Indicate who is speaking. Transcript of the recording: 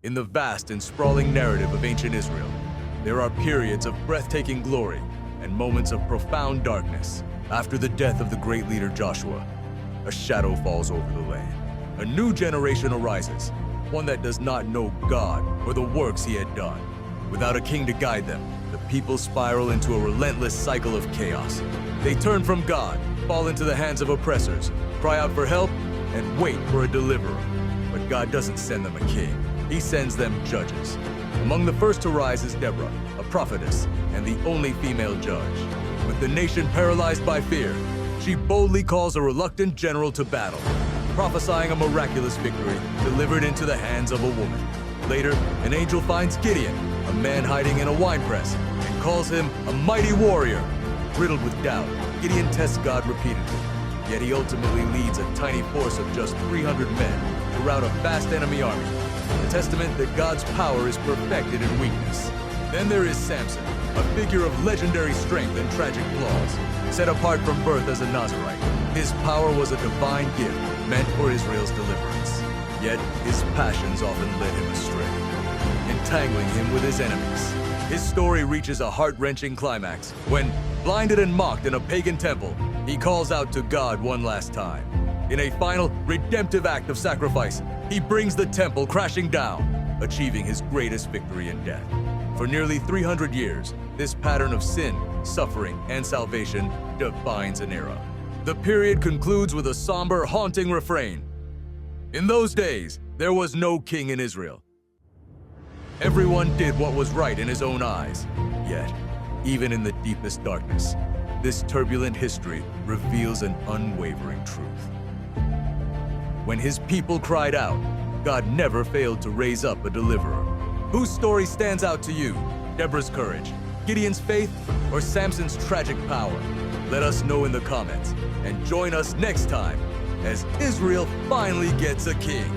Speaker 1: In the vast and sprawling narrative of ancient Israel, there are periods of breathtaking glory and moments of profound darkness. After the death of the great leader Joshua, a shadow falls over the land. A new generation arises, one that does not know God or the works he had done. Without a king to guide them, the people spiral into a relentless cycle of chaos. They turn from God, fall into the hands of oppressors, cry out for help, and wait for a deliverer. But God doesn't send them a king. He sends them judges. Among the first to rise is Deborah, a prophetess and the only female judge. With the nation paralyzed by fear, she boldly calls a reluctant general to battle, prophesying a miraculous victory delivered into the hands of a woman. Later, an angel finds Gideon, a man hiding in a winepress, and calls him a mighty warrior. Riddled with doubt, Gideon tests God repeatedly, yet he ultimately leads a tiny force of just 300 men to rout a vast enemy army, a testament that God's power is perfected in weakness. Then there is Samson, a figure of legendary strength and tragic flaws. Set apart from birth as a Nazarite, his power was a divine gift meant for Israel's deliverance. Yet his passions often led him astray, entangling him with his enemies. His story reaches a heart-wrenching climax when, blinded and mocked in a pagan temple, he calls out to God one last time. In a final, redemptive act of sacrifice, he brings the temple crashing down, achieving his greatest victory in death. For nearly 300 years, this pattern of sin, suffering, and salvation defines an era. The period concludes with a somber, haunting refrain. In those days, there was no king in Israel. Everyone did what was right in his own eyes. Yet, even in the deepest darkness, this turbulent history reveals an unwavering truth. When his people cried out, God never failed to raise up a deliverer. Whose story stands out to you? Deborah's courage, Gideon's faith, or Samson's tragic power? Let us know in the comments, and join us next time as Israel finally gets a king.